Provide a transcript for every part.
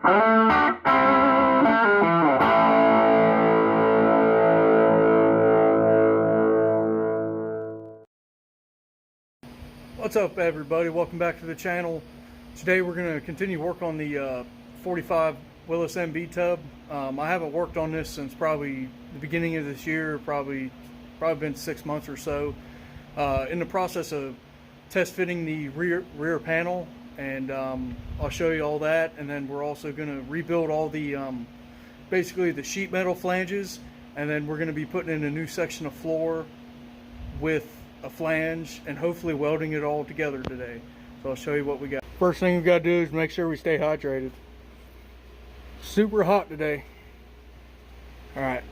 What's up, everybody? Welcome back to the channel. Today we're going to continue work on the 45 Willys MB tub. I haven't worked on this since probably the beginning of this year, probably been 6 months or so. In the process of test fitting the rear panel, and I'll show you all that. And then we're also going to rebuild all the basically the sheet metal flanges, and then we're going to be putting in a new section of floor with a flange and hopefully welding it all together today. So I'll show you what we got. First thing we got to do is make sure we stay hydrated. Super hot today. Alright,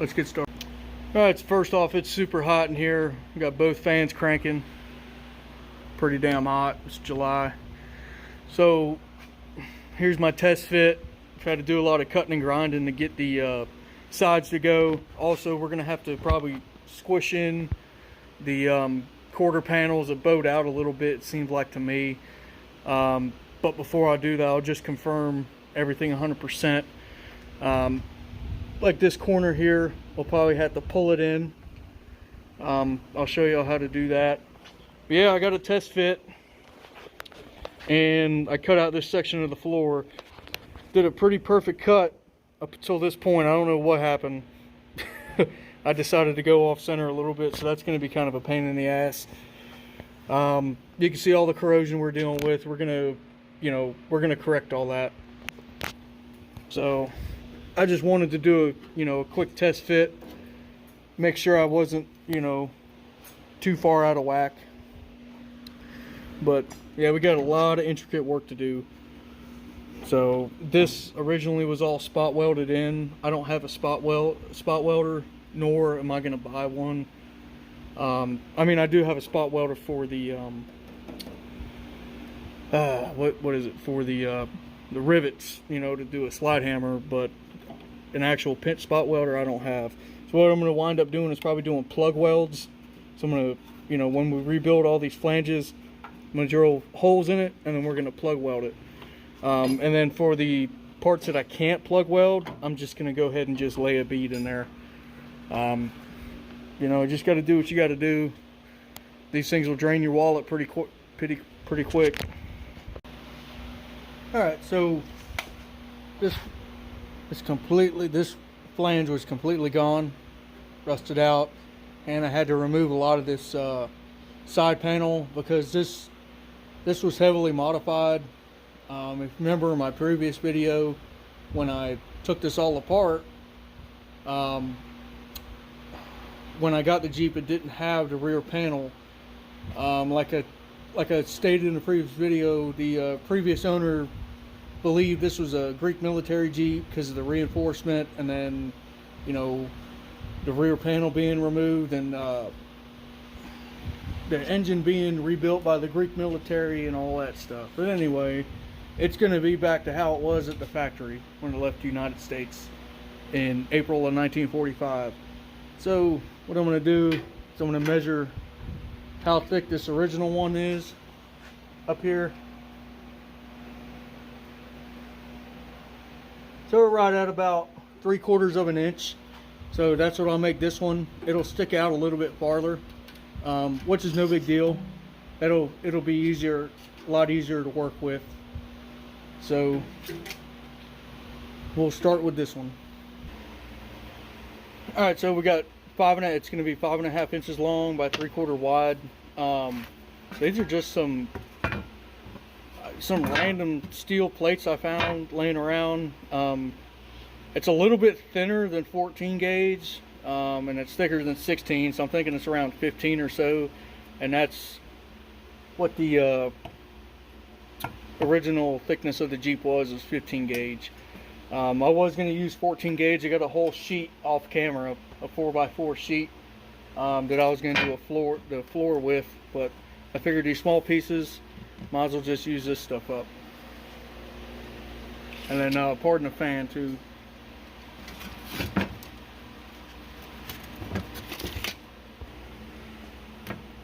let's get started. Alright, so first off, it's super hot in here. We got both fans cranking. Pretty damn hot. It's July. So here's my test fit. I've had to do a lot of cutting and grinding to get the sides to go. Also, we're going to have to probably squish in the quarter panels that bowed out a little bit, it seems like to me. But before I do that, I'll just confirm everything 100%. Like this corner here, we'll probably have to pull it in. I'll show you how to do that. But yeah, I got a test fit, and I cut out this section of the floor. Did a pretty perfect cut up until this point. I don't know what happened. I decided to go off center a little bit, so that's going to be kind of a pain in the ass. You can see all the corrosion we're dealing with. We're going to correct all that. So I just wanted to do a quick test fit, make sure I wasn't too far out of whack. But yeah, we got a lot of intricate work to do. So this originally was all spot welded in. I don't have a spot welder, nor am I going to buy one. I mean, I do have a spot welder for the what is it, for the rivets, to do a slide hammer, but an actual pinch spot welder I don't have. So what I'm going to wind up doing is probably doing plug welds. So I'm going to, when we rebuild all these flanges, I'm going to drill holes in it, and then we're going to plug weld it. And then for the parts that I can't plug weld, I'm just going to go ahead and just lay a bead in there. Just got to do what you got to do. These things will drain your wallet pretty quick. All right, so this flange was completely gone, rusted out, and I had to remove a lot of this side panel because this was heavily modified. If you remember in my previous video when I took this all apart, when I got the Jeep, it didn't have the rear panel. Like I stated in the previous video, the previous owner believed this was a Greek military Jeep because of the reinforcement, and then the rear panel being removed, and the engine being rebuilt by the Greek military and all that stuff. But anyway, it's going to be back to how it was at the factory when it left the United States in April of 1945. So what I'm going to do is I'm going to measure how thick this original one is up here. So we're right at about 3/4 of an inch. So that's what I'll make this one. It'll stick out a little bit farther, which is no big deal. It'll be a lot easier to work with. So we'll start with this one. All right, so we got it's going to be 5.5 inches long by 3/4 wide. These are just some random steel plates I found laying around. It's a little bit thinner than 14 gauge, and it's thicker than 16, so I'm thinking it's around 15 or so, and that's what the original thickness of the Jeep was 15 gauge. I was going to use 14 gauge. I got a whole sheet off camera, a 4x4 sheet that I was going to do the floor with, but I figured these small pieces, might as well just use this stuff up. And then pardon the fan too.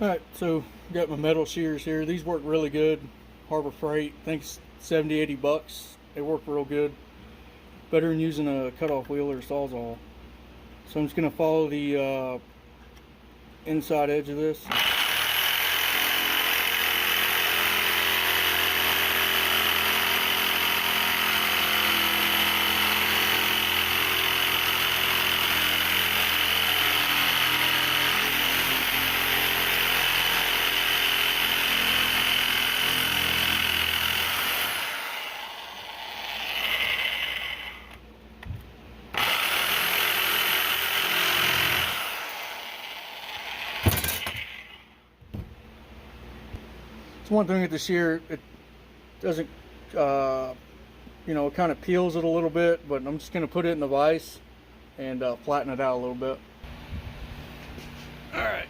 Alright, so got my metal shears here. These work really good. Harbor Freight. I think 70-80 bucks. They work real good. Better than using a cutoff wheel or sawzall. So I'm just going to follow the inside edge of this. It's one thing with the shear, it doesn't, you know, it kind of peels it a little bit, but I'm just going to put it in the vise and flatten it out a little bit. Alright.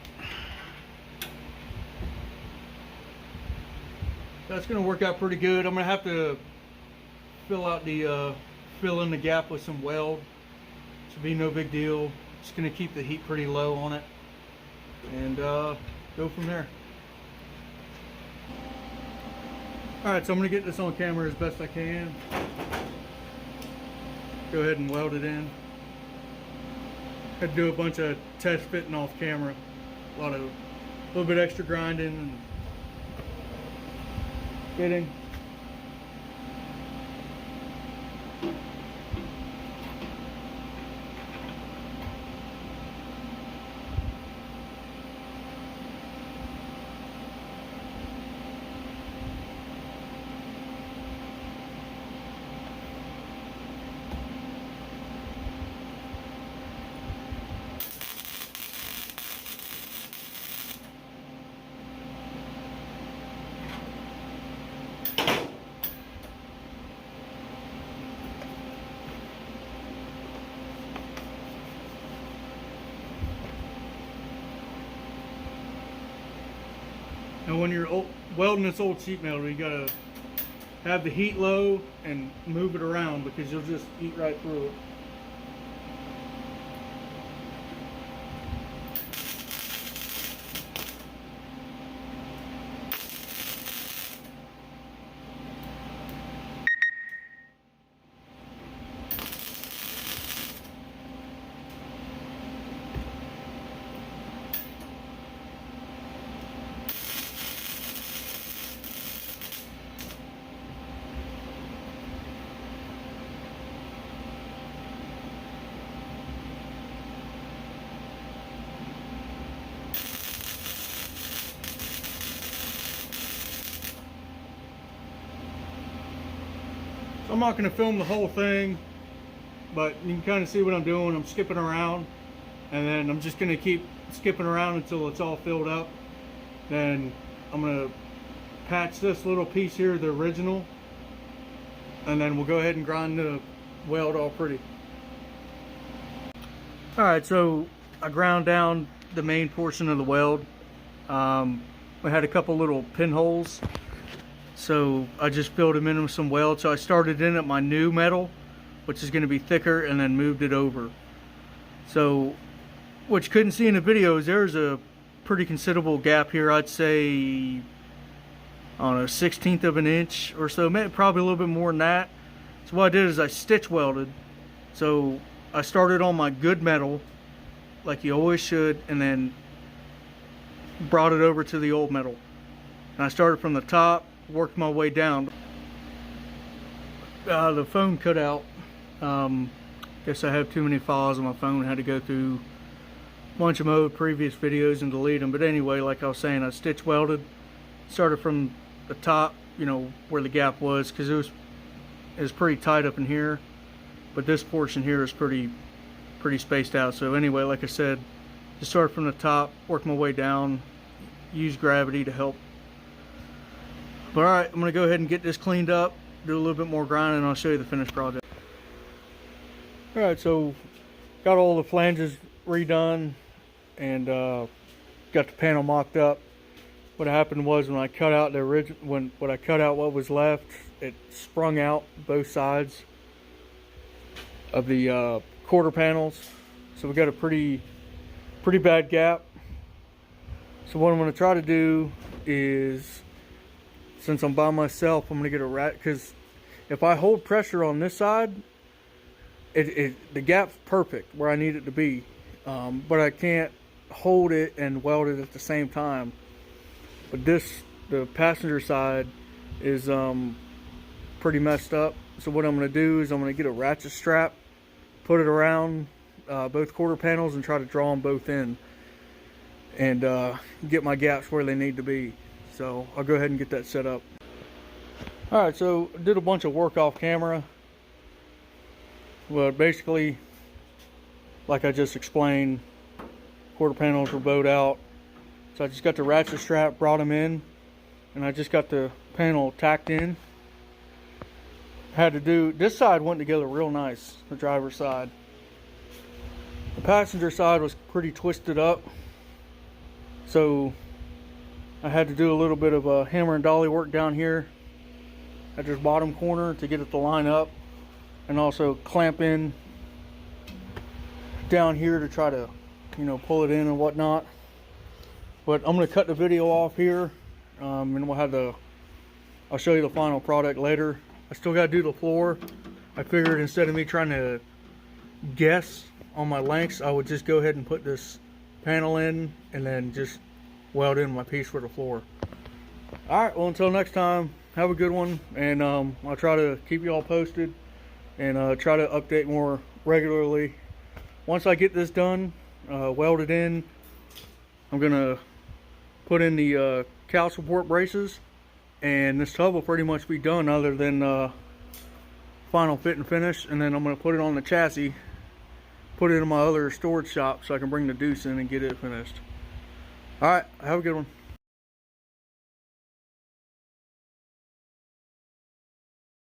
That's going to work out pretty good. I'm going to have to fill in the gap with some weld. Should be no big deal. Just going to keep the heat pretty low on it and go from there. Alright, so I'm going to get this on camera as best I can. Go ahead and weld it in. Had to do a bunch of test fitting off camera. A little bit extra grinding and fitting. And when you're welding this old sheet metal, you gotta have the heat low and move it around because you'll just eat right through it. So I'm not going to film the whole thing, but you can kind of see what I'm doing. I'm skipping around, and then I'm just going to keep skipping around until it's all filled up. Then I'm going to patch this little piece here, the original, and then we'll go ahead and grind the weld all pretty. Alright, so I ground down the main portion of the weld. We had a couple little pinholes, so I just filled them in with some weld. So I started in at my new metal, which is going to be thicker, and then moved it over. So what you couldn't see in the video is there's a pretty considerable gap here. I'd say on a 1/16 of an inch or so, maybe probably a little bit more than that. So what I did is I stitch welded. So I started on my good metal like you always should, and then brought it over to the old metal. And I started from the top, worked my way down. The phone cut out. Guess I have too many files on my phone. I had to go through a bunch of my old previous videos and delete them. But anyway, like I was saying, I stitch welded. Started from the top, you know, where the gap was, because it was pretty tight up in here. But this portion here is pretty spaced out. So anyway, like I said, just started from the top, worked my way down, use gravity to help. But alright, I'm going to go ahead and get this cleaned up, do a little bit more grinding, and I'll show you the finished project. Alright, so got all the flanges redone and got the panel mocked up. What happened was when I cut out the original, when I cut out what was left, it sprung out both sides of the quarter panels. So we got a pretty bad gap. So what I'm going to try to do is since I'm by myself, I'm gonna get a rat, because if I hold pressure on this side, the gap's perfect where I need it to be, but I can't hold it and weld it at the same time. But the passenger side is pretty messed up. So what I'm going to do is I'm going to get a ratchet strap, put it around both quarter panels, and try to draw them both in, and get my gaps where they need to be. So I'll go ahead and get that set up. Alright, so I did a bunch of work off camera. Well, basically, like I just explained, quarter panels were bowed out. So I just got the ratchet strap, brought them in, and I just got the panel tacked in. Had to do, this side went together real nice, the driver's side. The passenger side was pretty twisted up, so I had to do a little bit of a hammer and dolly work down here at this bottom corner to get it to line up, and also clamp in down here to try to, you know, pull it in and whatnot. But I'm going to cut the video off here, and I'll show you the final product later. I still got to do the floor. I figured instead of me trying to guess on my lengths, I would just go ahead and put this panel in and then just weld in my piece for the floor. Alright, well, until next time, have a good one, and I'll try to keep you all posted and try to update more regularly. Once I get this done, welded in, I'm going to put in the cow support braces, and this tub will pretty much be done other than final fit and finish. And then I'm going to put it on the chassis, put it in my other storage shop so I can bring the deuce in and get it finished. Alright, have a good one.